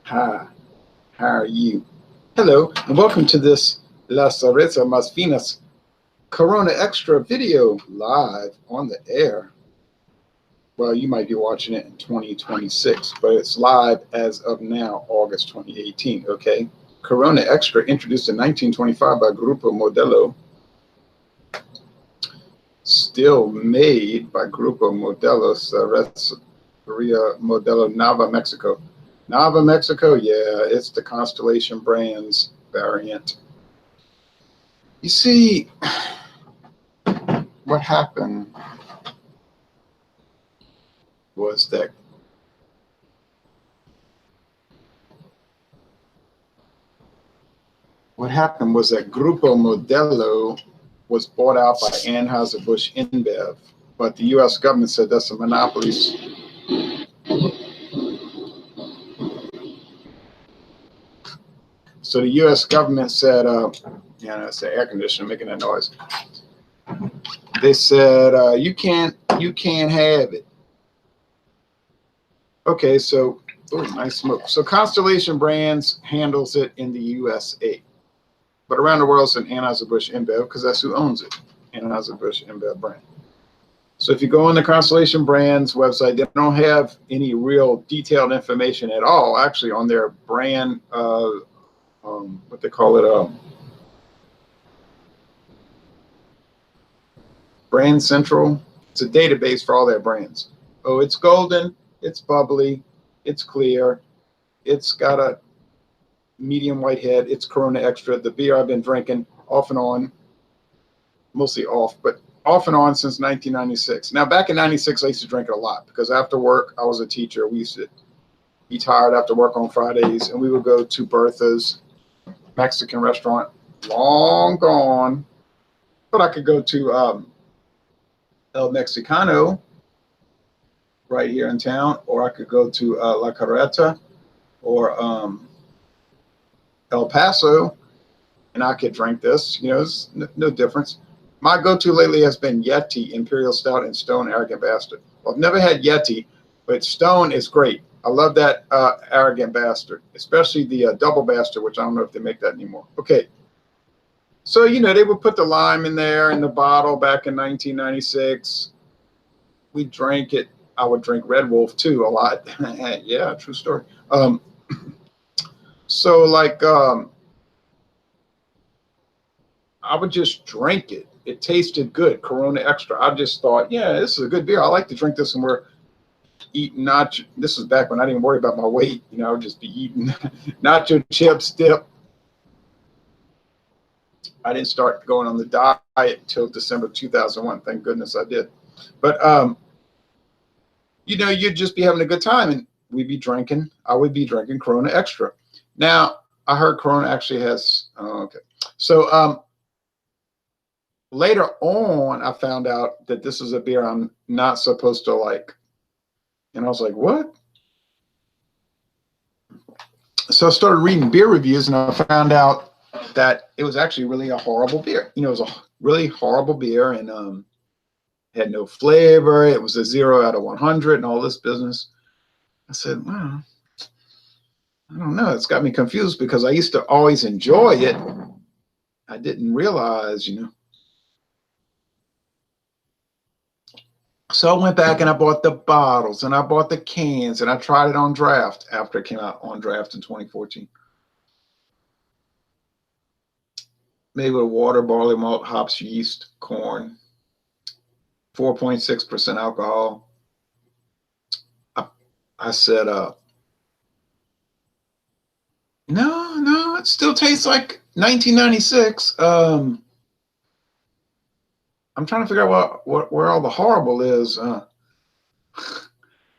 Hi, how are you? Hello, and welcome to this La Cerveza Más Finas Corona Extra video live on the air. Well, you might be watching it in 2026, but it's live as of now, August 2018, okay? Corona Extra, introduced in 1925 by Grupo Modelo, still made by Grupo Modelo, Cerveceria Modelo Nava, Mexico. Nava, Mexico, yeah, it's the Constellation Brands variant. You see, what happened was that Grupo Modelo was bought out by Anheuser-Busch InBev, but the U.S. government said that's a monopoly. So the U.S. government said, yeah, that's the air conditioner making that noise. They said you can't have it. Okay, so nice smoke. So Constellation Brands handles it in the USA, but around the world it's an Anheuser-Busch InBev because that's who owns it, Anheuser-Busch InBev brand. So if you go on the Constellation Brands website, they don't have any real detailed information at all, actually, on their brand, what they call it, Brand Central. It's a database for all their brands. Oh, it's golden, it's bubbly, it's clear, it's got a medium white head, it's Corona Extra, the beer I've been drinking off and on, mostly off, but off and on since 1996. Now, back in 96, I used to drink it a lot because after work, I was a teacher. We used to be tired after work on Fridays, and we would go to Bertha's Mexican restaurant, long gone, but I could go to El Mexicano right here in town, or I could go to La Carreta or El Paso, and I could drink this. You know, it's no difference. My go-to lately has been Yeti Imperial Stout and Stone Arrogant Bastard. Well, I've never had Yeti, but Stone is great. I love that Arrogant Bastard, especially the Double Bastard, which I don't know if they make that anymore. Okay. So, you know, they would put the lime in there in the bottle back in 1996. We drank it. I would drink Red Wolf, too, a lot. Yeah, true story. So, like, I would just drink it. It tasted good, Corona Extra. I just thought, yeah, this is a good beer. I like to drink this when we're eating nacho. This was back when I didn't worry about my weight. You know, I would just be eating nacho chips, dip. I didn't start going on the diet until December 2001. Thank goodness I did. But, you know, you'd just be having a good time, and we'd be drinking. I would be drinking Corona Extra. Now, I heard Corona actually has, okay. So, later on, I found out that this is a beer I'm not supposed to like. And I was like, what? So I started reading beer reviews, and I found out that it was actually really a horrible beer. You know, it was a really horrible beer, and had no flavor. It was a 0 out of 100 and all this business. I said, well, I don't know. It's got me confused because I used to always enjoy it. I didn't realize, you know. So I went back and I bought the bottles and I bought the cans and I tried it on draft after it came out on draft in 2014. Made with water, barley, malt, hops, yeast, corn, 4.6% alcohol. I said, no, it still tastes like 1996. I'm trying to figure out where all the horrible is. Now,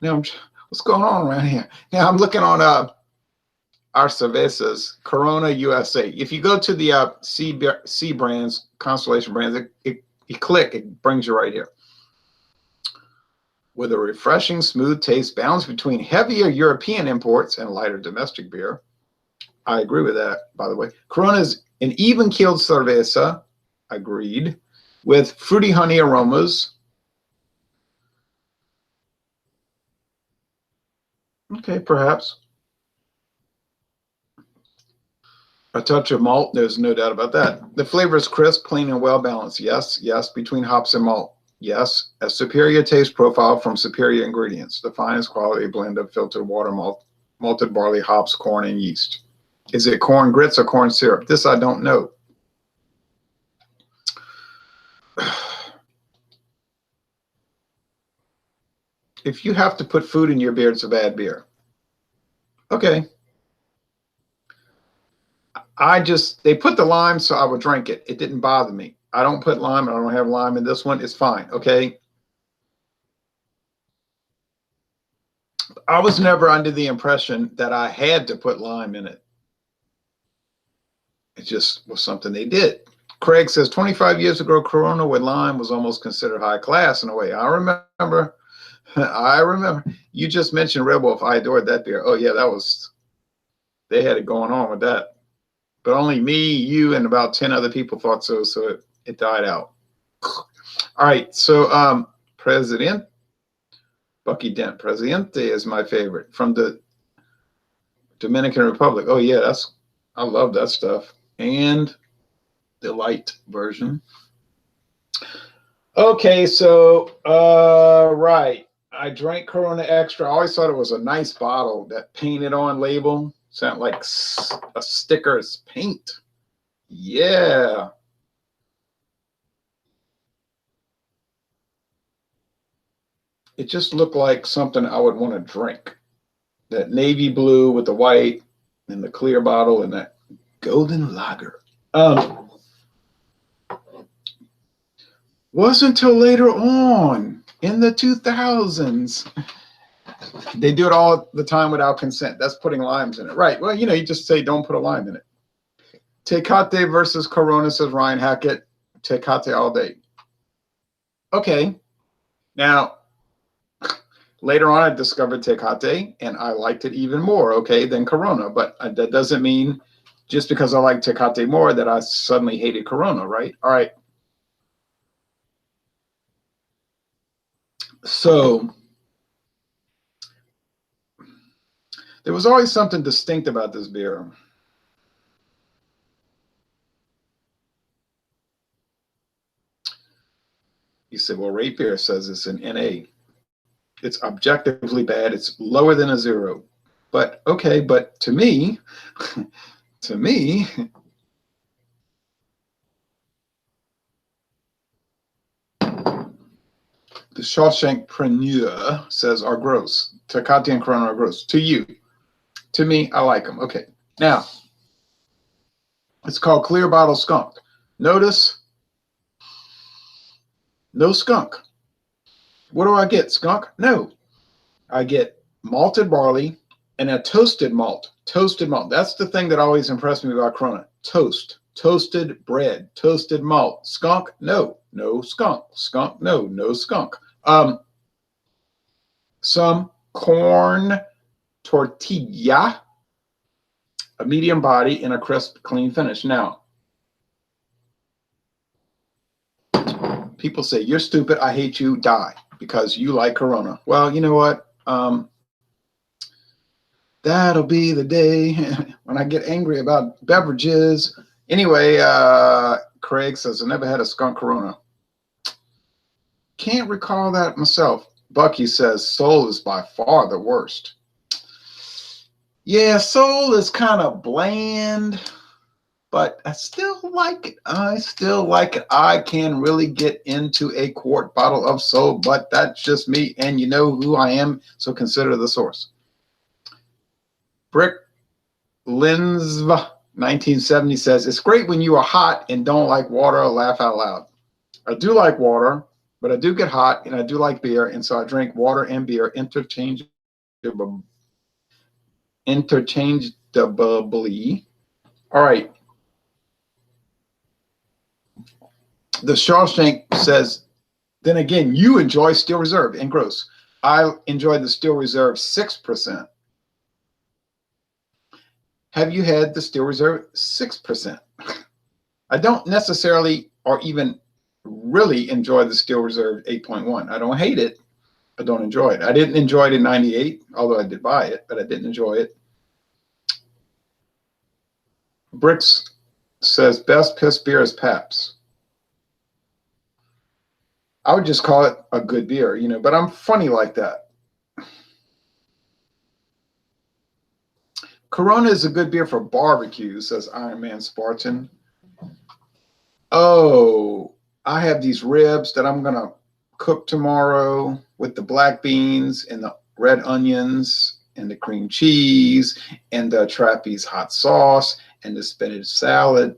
what's going on around here? Now I'm looking on our cervezas, Corona USA. If you go to the C brands, Constellation Brands, you click, it brings you right here. With a refreshing, smooth taste, balance between heavier European imports and lighter domestic beer. I agree with that, by the way. Corona is an even-keeled cerveza, agreed, with fruity honey aromas. Okay, perhaps. A touch of malt, there's no doubt about that. The flavor is crisp, clean, and well balanced. Yes, yes, between hops and malt. Yes, a superior taste profile from superior ingredients. The finest quality blend of filtered water, malted barley, hops, corn, and yeast. Is it corn grits or corn syrup? This I don't know. If you have to put food in your beer, it's a bad beer. Okay. They put the lime, so I would drink it. It didn't bother me. I don't put lime. I don't have lime in this one. It's fine. Okay. I was never under the impression that I had to put lime in it. It just was something they did. Craig says 25 years ago, Corona with lime was almost considered high class in a way. I remember. I remember. You just mentioned Red Wolf. I adored that beer. Oh, yeah, they had it going on with that. But only me, you, and about 10 other people thought so, so it died out. All right, so Bucky Dent, Presidente is my favorite from the Dominican Republic. Oh, yeah, I love that stuff. And the light version. Okay, so, right. I drank Corona Extra. I always thought it was a nice bottle. That painted on label sounded like a sticker's paint. Yeah. It just looked like something I would want to drink. That navy blue with the white and the clear bottle and that golden lager. Wasn't until later on in the 2000s. They do it all the time without consent. That's putting limes in it. Right. Well, you just say don't put a lime in it. Tecate versus Corona, says Ryan Hackett. Tecate all day. Okay. Now, later on, I discovered Tecate, and I liked it even more, okay, than Corona. But that doesn't mean just because I like Tecate more that I suddenly hated Corona, right? All right. So there was always something distinct about this beer. You said, well, Rate Beer says it's an NA. It's objectively bad. It's lower than a 0. But okay, but to me, the Shawshank Preneur says are gross. Tecate and Corona are gross. To you. To me, I like them. Okay. Now, it's called Clear Bottle Skunk. Notice, no skunk. What do I get? Skunk? No. I get malted barley and a toasted malt. Toasted malt. That's the thing that always impressed me about Corona. Toast. Toasted bread. Toasted malt. Skunk? No. No skunk. Skunk? No. No skunk. Some corn tortilla, a medium body, and a crisp, clean finish. Now, people say, you're stupid, I hate you, die, because you like Corona. Well, you know what? That'll be the day when I get angry about beverages. Anyway, Craig says, I never had a skunk Corona. Can't recall that myself. Bucky says, Soul is by far the worst. Yeah, Soul is kind of bland, but I still like it. I can really get into a quart bottle of Soul, but that's just me, and you know who I am, so consider the source. Brick Linsv 1970 says, it's great when you are hot and don't like water or laugh out loud. I do like water, but I do get hot, and I do like beer, and so I drink water and beer interchangeably. All right. The Shawshank says, then again, you enjoy Steel Reserve and gross. I enjoy the Steel Reserve 6%. Have you had the Steel Reserve 6%? I don't necessarily or even really enjoy the Steel Reserve 8.1. I don't hate it. I don't enjoy it. I didn't enjoy it in 98, although I did buy it, but I didn't enjoy it. Bricks says best piss beer is Pabst. I would just call it a good beer, you know, but I'm funny like that. Corona is a good beer for barbecue, says Iron Man Spartan. Oh, I have these ribs that I'm going to cook tomorrow with the black beans and the red onions and the cream cheese and the trapeze hot sauce and the spinach salad.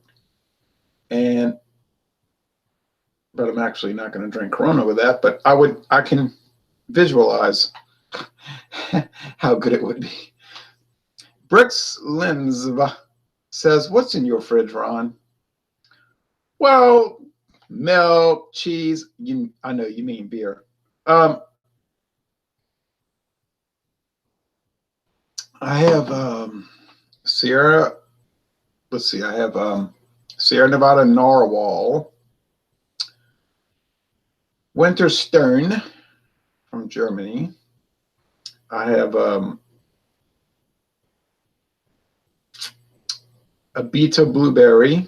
But I'm actually not going to drink Corona with that, but I can visualize how good it would be. Bricks Lens says, what's in your fridge, Ron? Well, milk, cheese. I know you mean beer. I have Sierra. Let's see. I have Sierra Nevada Narwhal, Winter Stern from Germany. I have a Beta Blueberry.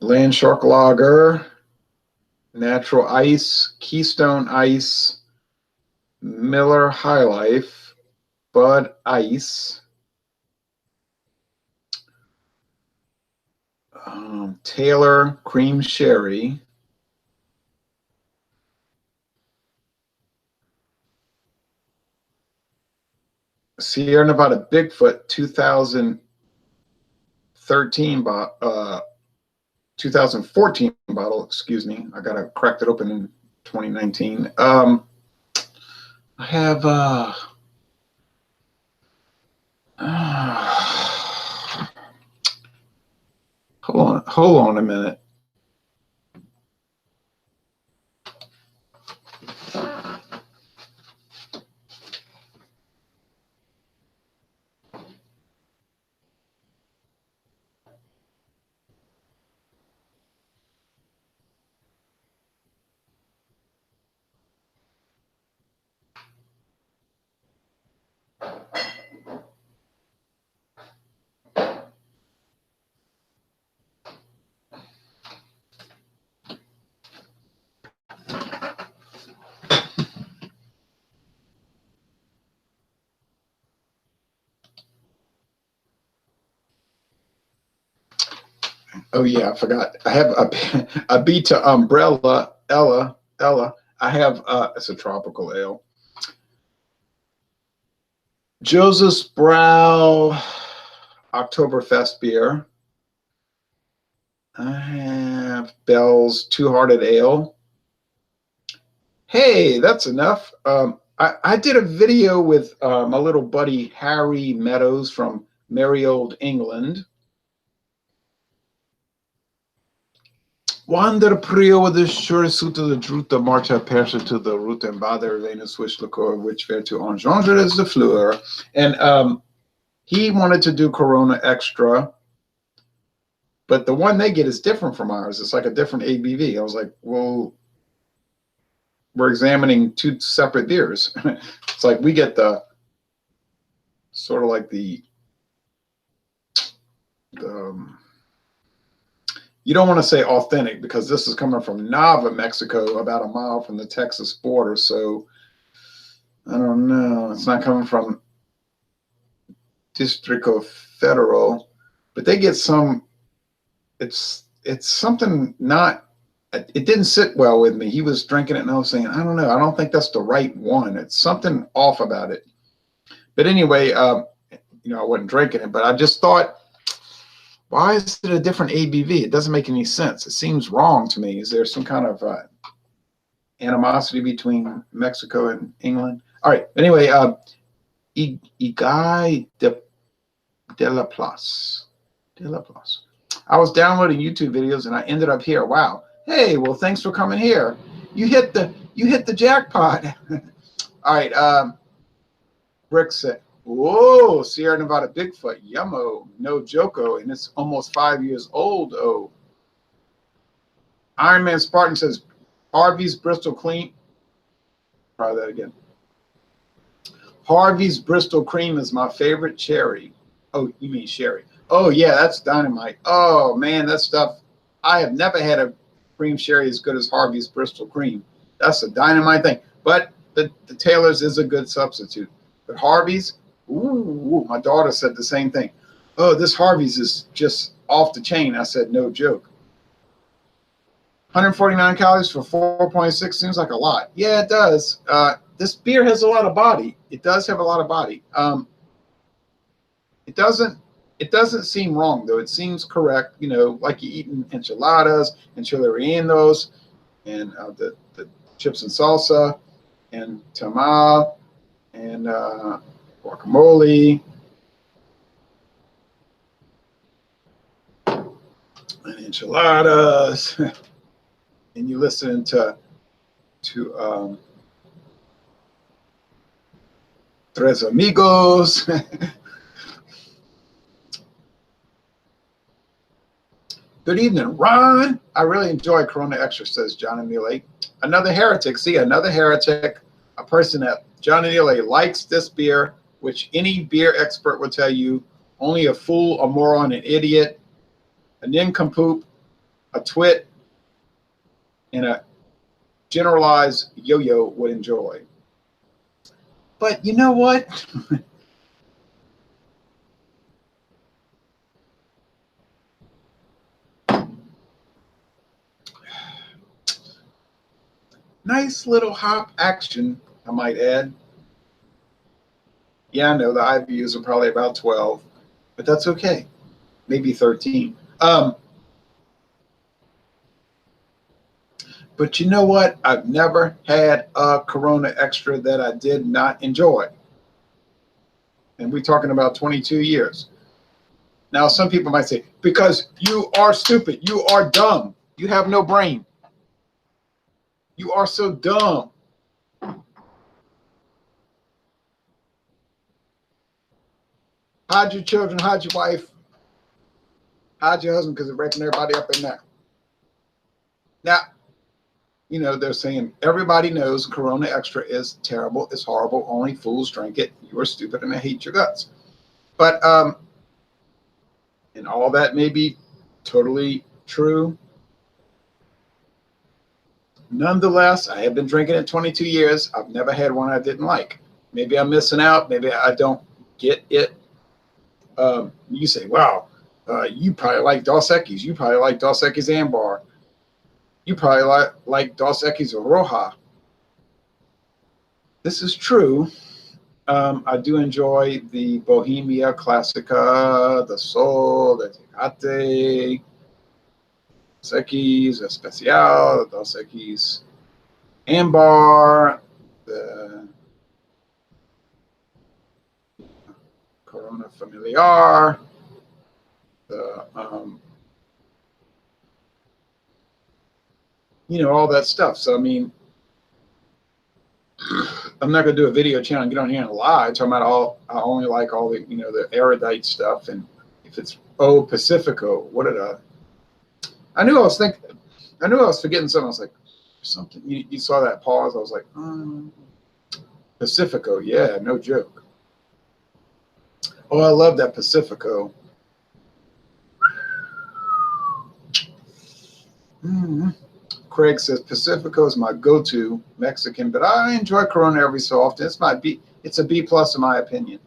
Land Shark Lager, Natural Ice, Keystone Ice, Miller High Life, Bud Ice, Taylor Cream Sherry, Sierra Nevada Bigfoot 2014 bottle, excuse me. I got to crack it open in 2019. I have hold on a minute. Oh yeah, I forgot. I have a Beta Umbrella Ella. I have it's a tropical ale. Joseph's Brow Oktoberfest beer. I have Bell's Two Hearted Ale. Hey, that's enough. I did a video with my little buddy Harry Meadows from merry old England. Wander prio de Schurissuta de Druta Marcha Persa to the Ruta and Bader Lena Swish Liqueur, which fair to Engendre is the Fleur. And he wanted to do Corona Extra, but the one they get is different from ours. It's like a different ABV. I was like, well, we're examining two separate beers. It's like we get the sort of like the you don't want to say authentic because this is coming from Nava, Mexico, about a mile from the Texas border. So I don't know. It's not coming from Distrito Federal, but they get some. It's something not. It didn't sit well with me. He was drinking it and I was saying, I don't know. I don't think that's the right one. It's something off about it. But anyway, I wasn't drinking it, but I just thought, why is it a different ABV? It doesn't make any sense. It seems wrong to me. Is there some kind of animosity between Mexico and England? All right. Anyway, Guy de la Place. I was downloading YouTube videos and I ended up here. Wow. Hey, well, thanks for coming here. You hit the jackpot. All right. Rick said, whoa, Sierra Nevada Bigfoot, yummo, no joko, and it's almost 5 years old. Oh, Iron Man Spartan says, Arby's Bristol Clean. Try that again. Harvey's Bristol Cream is my favorite cherry. Oh, you mean sherry. Oh, yeah, that's dynamite. Oh, man, that stuff. I have never had a cream sherry as good as Harvey's Bristol Cream. That's a dynamite thing. But the Taylor's is a good substitute. But Harvey's, ooh, my daughter said the same thing. Oh, this Harvey's is just off the chain. I said, no joke. 149 calories for 4.6 seems like a lot. Yeah, it does. This beer has a lot of body. It does have a lot of body. It doesn't seem wrong though. It seems correct. You know, like you eating enchiladas and chile rellenos and the chips and salsa and tamal and guacamole and enchiladas. And you listen to Tres Amigos. Good evening, Ron. I really enjoy Corona Extra, says John Emile. Another heretic. See, another heretic, a person that John Emile likes this beer, which any beer expert will tell you only a fool, a moron, an idiot, a nincompoop, a twit, and a generalized yo-yo would enjoy. But you know what? Nice little hop action, I might add. Yeah, I know the IBUs are probably about 12, but that's okay. Maybe 13. But you know what? I've never had a Corona Extra that I did not enjoy. And we're talking about 22 years. Now, some people might say, because you are stupid, you are dumb, you have no brain. You are so dumb. Hide your children, hide your wife, hide your husband, because they're breaking everybody up in there. Now, you know, they're saying everybody knows Corona Extra is terrible, it's horrible, only fools drink it. You are stupid and I hate your guts. But, and all that may be totally true. Nonetheless, I have been drinking it 22 years. I've never had one I didn't like. Maybe I'm missing out. Maybe I don't get it. You say, wow, you probably like Dos Equis. You probably like Dos Equis Ambar. You probably like Dos Equis Roja. This is true. I do enjoy the Bohemia Classica, the Sol, the Tecate, Dos Equis Especial, the Dos Equis Ambar, the Corona Familiar, the you know, all that stuff. So I mean, I'm not gonna do a video channel and get on here and lie talking about all. I only like all the, you know, the erudite stuff. And if it's Pacifico, what did I knew I was thinking. I knew I was forgetting something. I was like, something. You saw that pause. I was like, Pacifico. Yeah, no joke. Oh, I love that Pacifico. Craig says Pacifico is my go-to Mexican, but I enjoy Corona every so often. It's a B plus in my opinion.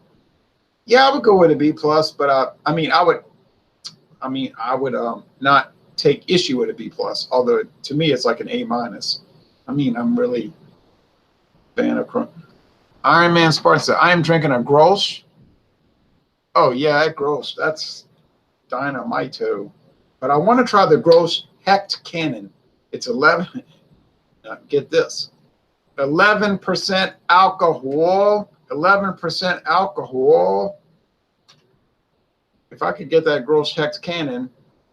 Yeah, I would go with a B plus, but I mean, I would not take issue with a B plus. Although to me, it's like an A minus. I mean, I'm really a fan of Corona. Iron Man Spartan said, I am drinking a Grolsch. Oh yeah, that Grolsch, that's dynamito. But I want to try the Grolsch Hecht Cannon. It's 11. Get this, 11% alcohol. 11% alcohol. If I could get that Grolsch Hecht Cannon,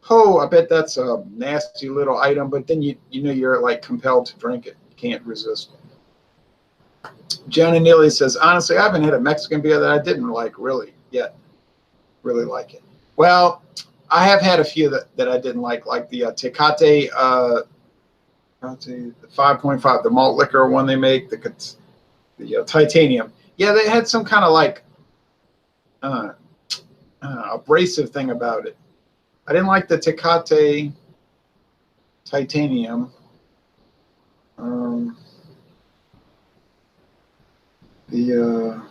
oh, I bet that's a nasty little item. But then you know you're like compelled to drink it. You can't resist. Johnny Neely says, honestly, I haven't had a Mexican beer that I didn't like really yet. Really like it. Well, I have had a few that I didn't like the Tecate, the 5.5, the malt liquor one they make, the titanium. Yeah, they had some kind of like abrasive thing about it. I didn't like the Tecate Titanium. The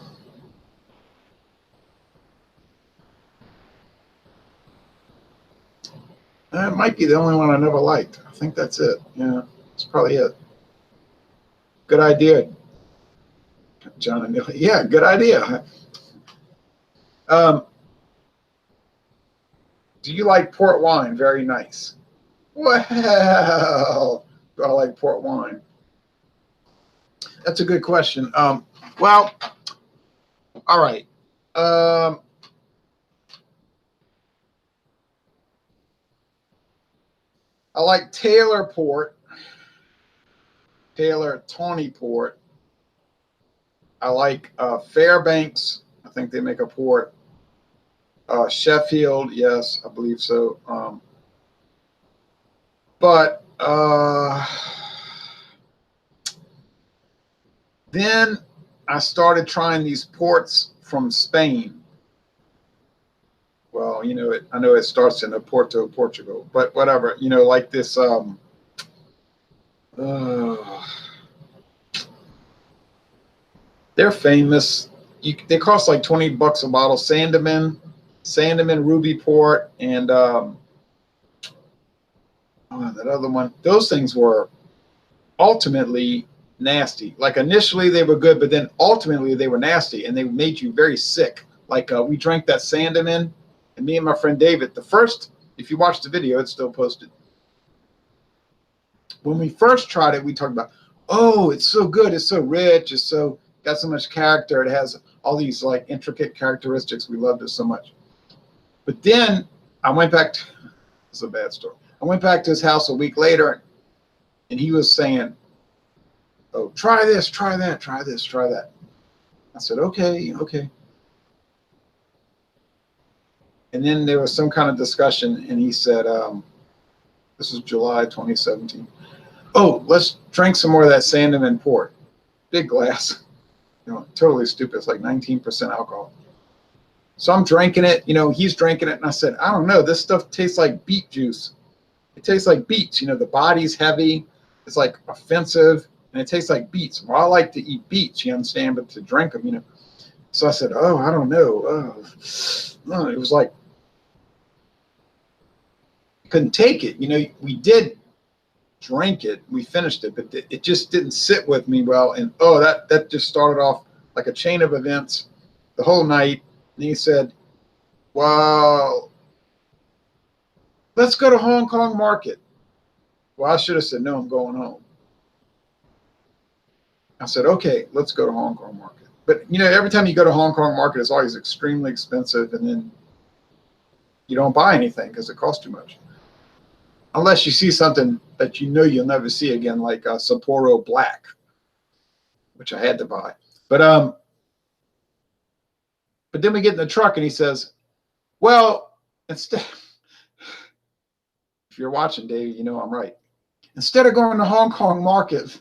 that might be the only one I never liked. I think that's it. Yeah, that's probably it. Good idea, John and Neil. Yeah, good idea. Do you like port wine? Very nice. Well, do I like port wine? That's a good question. Well, all right. I like Taylor Port, Taylor Tawny Port. I like Fairbanks. I think they make a port. Sheffield, yes, I believe so. But then I started trying these ports from Spain. Well, you know, I know it starts in Porto, Portugal, but whatever. You know, like this. They're famous. They cost like $20 a bottle. Sandeman Ruby Port, and that other one. Those things were ultimately nasty. Like initially they were good, but then ultimately they were nasty, and they made you very sick. Like we drank that Sandeman, and me and my friend David. The first, if you watch the video, it's still posted. When we first tried it, we talked about, oh, it's so good, it's so rich, it's so got so much character, it has all these like intricate characteristics. We loved it so much. But then I went back to, it's a bad story. I went back to his house a week later, and he was saying, oh, try this, try that, try this, try that. I said, okay. And then there was some kind of discussion, and he said, this was July 2017. Oh, let's drink some more of that Sandeman port. Big glass. You know, totally stupid. It's like 19% alcohol. So I'm drinking it. You know, he's drinking it, and I said, I don't know. This stuff tastes like beet juice. It tastes like beets. You know, the body's heavy. It's like offensive, and it tastes like beets. Well, I like to eat beets, you understand, but to drink them, you know. So I said, oh, I don't know. Oh, it was like, couldn't take it. You know, we did drink it, we finished it, but it just didn't sit with me well. And oh, that just started off like a chain of events the whole night. And he said, well, let's go to Hong Kong Market. Well, I should have said, no, I'm going home. I said, okay, let's go to Hong Kong Market. But you know, every time you go to Hong Kong Market, it's always extremely expensive, and then you don't buy anything because it costs too much. Unless you see something that you know you'll never see again, like Sapporo Black, which I had to buy. But then we get in the truck, and he says, well, instead, if you're watching, Dave, you know I'm right. Instead of going to Hong Kong Market,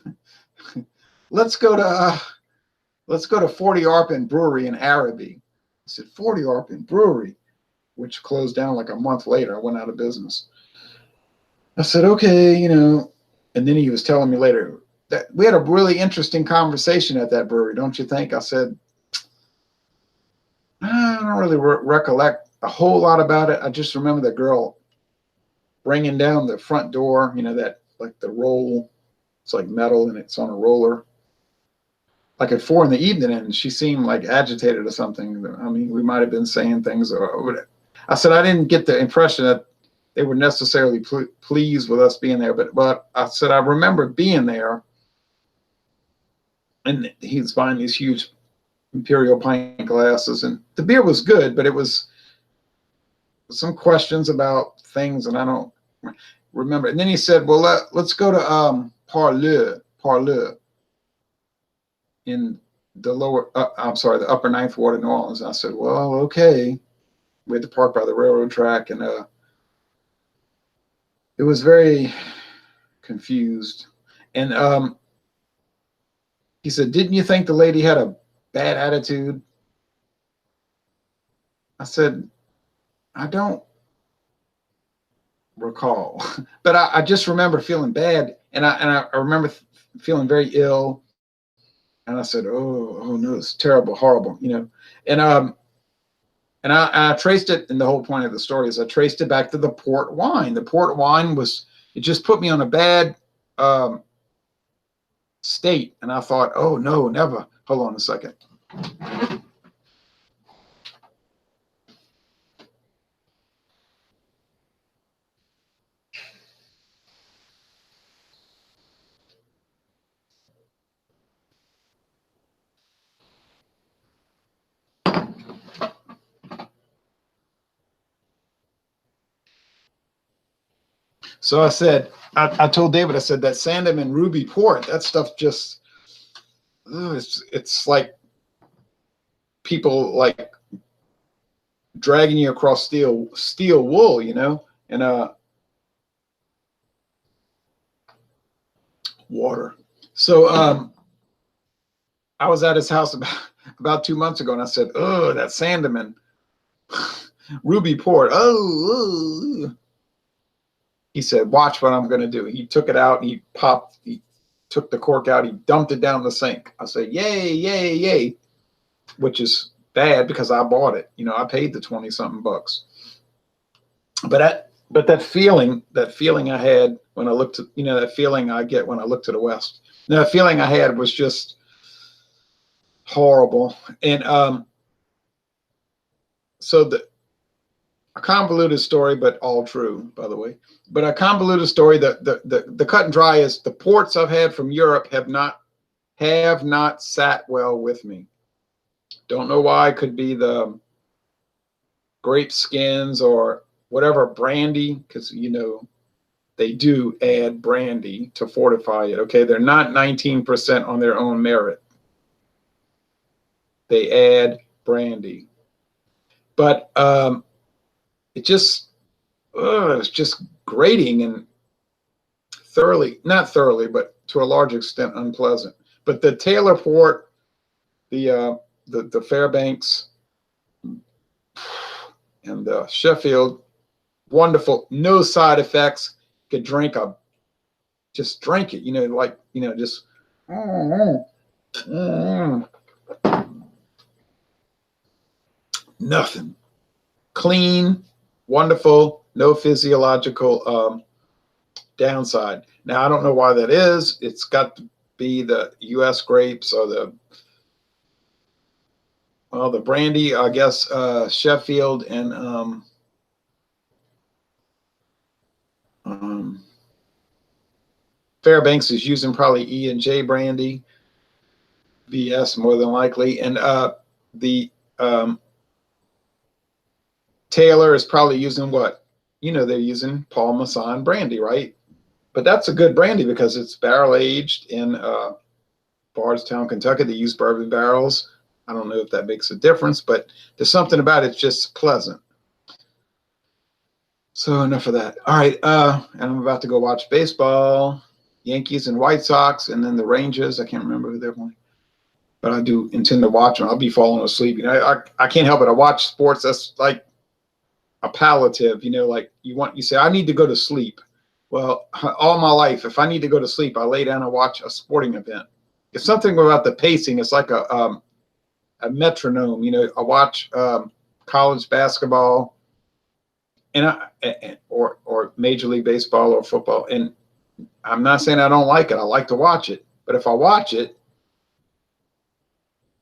let's go to 40 Arpin Brewery in Araby. I said, 40 Arpin Brewery, which closed down like a month later. I went out of business. I said, okay, you know, and then he was telling me later that we had a really interesting conversation at that brewery, don't you think? I said, I don't really recollect a whole lot about it. I just remember the girl bringing down the front door, you know, that like the roll, it's like metal and it's on a roller. Like at 4 PM, and she seemed like agitated or something. I mean, we might have been saying things or whatever. I said, I didn't get the impression that they were necessarily pleased with us being there, but I said, I remember being there, and he was buying these huge imperial pint glasses, and the beer was good, but it was some questions about things, and I don't remember. And then he said, well, let's go to Parleur in the the upper Ninth Ward of New Orleans. And I said, well, okay. We had to park by the railroad track, and it was very confused. And he said, didn't you think the lady had a bad attitude. I said, I don't recall, but I just remember feeling bad, and I remember feeling very ill, and I said, oh no, it's terrible, horrible, you know, and I traced it, and the whole point of the story is I traced it back to the port wine. The port wine it just put me on a bad state, and I thought, oh no, never. Hold on a second. So I said, I told David, I said that Sandeman Ruby port, that stuff just, it's like people like dragging you across steel wool, you know, and water. So I was at his house about 2 months ago, and I said, oh, that Sandeman Ruby port. Oh. He said, watch what I'm going to do. He took it out, and he took the cork out, he dumped it down the sink. I said, yay, yay, yay, which is bad because I bought it. You know, I paid the 20-something bucks. But that feeling I had when I looked at, you know, that feeling I get when I look to the west, that feeling I had was just horrible. And so a convoluted story, but all true, by the way. But a convoluted story, the cut and dry is the ports I've had from Europe have not sat well with me. Don't know why. Could be the grape skins or whatever, brandy, because you know they do add brandy to fortify it. Okay, they're not 19% on their own merit. They add brandy, but it's just grating and not thoroughly, but to a large extent unpleasant. But the Taylor port, the Fairbanks, and the Sheffield, wonderful, no side effects. Could just drink it, you know, like, you know, just nothing. Clean, wonderful, no physiological downside. Now, I don't know why that is. It's got to be the U.S. grapes or the brandy, I guess, Sheffield and Fairbanks is using probably E and J brandy, VS more than likely, and the Taylor is probably using what? You know, they're using Paul Masson brandy, right? But that's a good brandy because it's barrel aged in Bardstown, Kentucky. They use bourbon barrels. I don't know if that makes a difference, but there's something about it just pleasant. So enough of that. All right, and I'm about to go watch baseball, Yankees and White Sox, and then the Rangers. I can't remember who they're playing, but I do intend to watch them. I'll be falling asleep. You know, I can't help it. I watch sports. That's like a palliative. You know, like you say, I need to go to sleep. Well, all my life, if I need to go to sleep, I lay down and watch a sporting event. It's something about the pacing. It's like a metronome. You know, I watch college basketball, and or Major League Baseball or football. And I'm not saying I don't like it. I like to watch it. But if I watch it,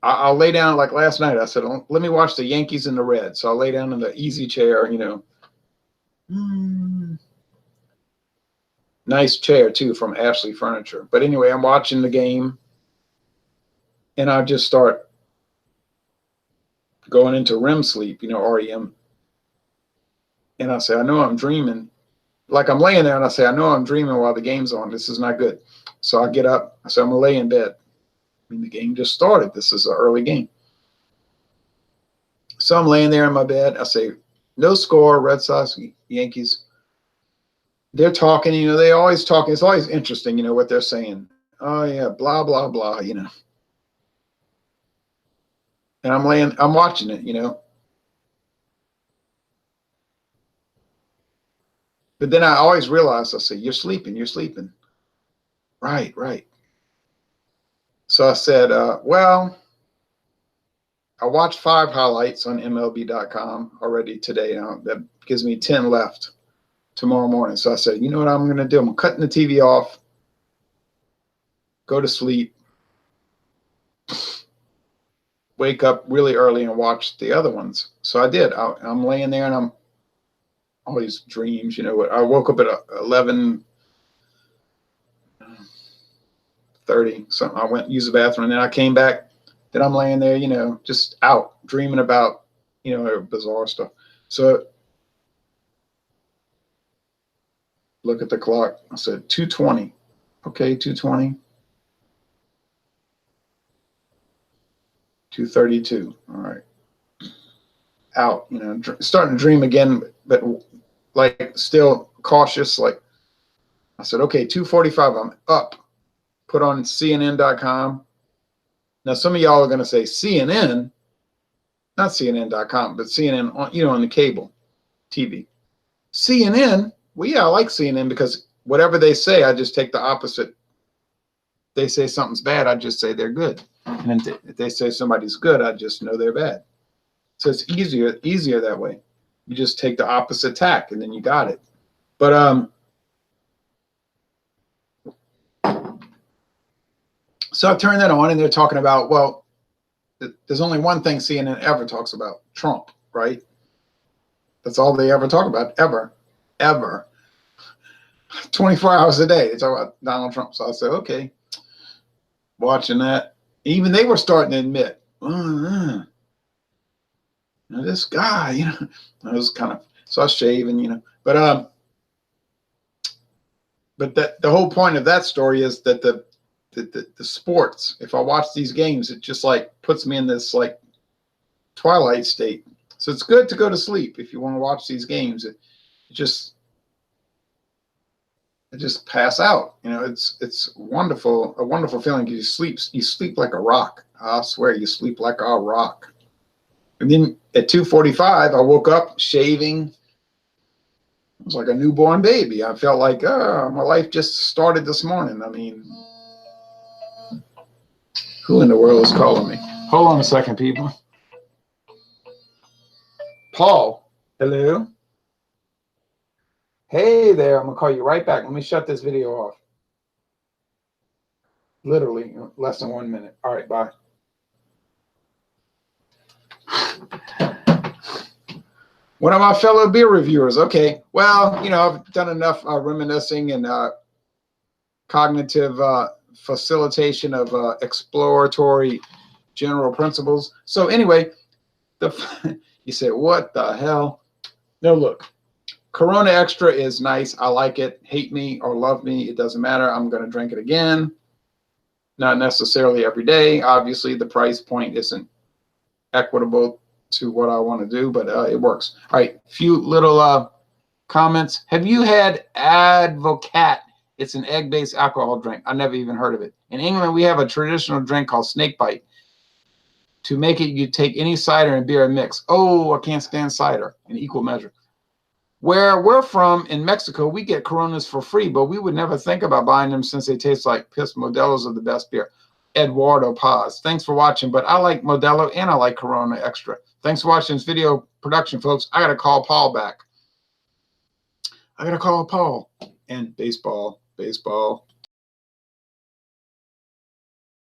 I'll lay down. Like last night, I said, let me watch the Yankees and the Reds. So I'll lay down in the easy chair, you know. Nice chair, too, from Ashley Furniture. But anyway, I'm watching the game, and I just start going into REM sleep, you know, REM. And I say, I know I'm dreaming. Like I'm laying there, and I say, I know I'm dreaming while the game's on. This is not good. So I get up. I say, I'm going to lay in bed. I mean, the game just started. This is an early game. So I'm laying there in my bed. I say, no score, Red Sox, Yankees. They're talking, you know, they always talking. It's always interesting, you know, what they're saying. Oh, yeah, blah, blah, blah, you know. And I'm watching it, you know. But then I always realize, I say, you're sleeping, you're sleeping. Right, right. So I said, well, I watched 5 highlights on MLB.com already today. That gives me 10 left tomorrow morning. So I said, you know what I'm going to do? I'm cutting the TV off, go to sleep, wake up really early and watch the other ones. So I did. I'm laying there and I'm always dreams, you know. I woke up at 11:30. So I went use the bathroom and then I came back. Then I'm laying there, you know, just out dreaming about, you know, bizarre stuff. So look at the clock. I said 2:20. Okay, 2:20. 2:32. All right. Out, you know, starting to dream again, but like still cautious. Like I said, okay, 2:45. I'm up. Put on CNN.com. Now, some of y'all are going to say CNN, not CNN.com, but CNN on, you know, on the cable TV. CNN, well, yeah, I like CNN because whatever they say, I just take the opposite. They say something's bad, I just say they're good. And if they say somebody's good, I just know they're bad. So it's easier that way. You just take the opposite tack and then you got it. But so I turned that on and they're talking about, well, there's only one thing CNN ever talks about, Trump, right? That's all they ever talk about, ever. 24 hours a day, they talk about Donald Trump. So I said, okay, watching that. Even they were starting to admit, you know, this guy, you know, I was kind of, so I was shaving, you know, but that the whole point of that story is that the sports, if I watch these games, it just like puts me in this like twilight state. So it's good to go to sleep if you want to watch these games. It just pass out. You know, it's wonderful, a wonderful feeling. You sleep like a rock. I swear, you sleep like a rock. And then at 2:45, I woke up shaving. It was like a newborn baby. I felt like, my life just started this morning. I mean, who in the world is calling me? Hold on a second, people. Paul, hello. Hey there, I'm gonna call you right back. Let me shut this video off. Literally less than 1 minute. All right, bye. One of my fellow beer reviewers. Okay, well, you know, I've done enough reminiscing and cognitive facilitation of exploratory general principles. So anyway, you say, what the hell? No, look, Corona Extra is nice. I like it. Hate me or love me, it doesn't matter. I'm going to drink it again. Not necessarily every day. Obviously, the price point isn't equitable to what I want to do, but it works. All right, few little comments. Have you had Advocat? It's an egg-based alcohol drink. I never even heard of it. In England, we have a traditional drink called snakebite. To make it, you take any cider and beer and mix. Oh, I can't stand cider in equal measure. Where we're from in Mexico, we get Coronas for free, but we would never think about buying them since they taste like piss. Modelo's are the best beer. Eduardo Paz. Thanks for watching, but I like Modelo and I like Corona Extra. Thanks for watching this video production, folks. I got to call Paul back. I got to call Paul. And baseball.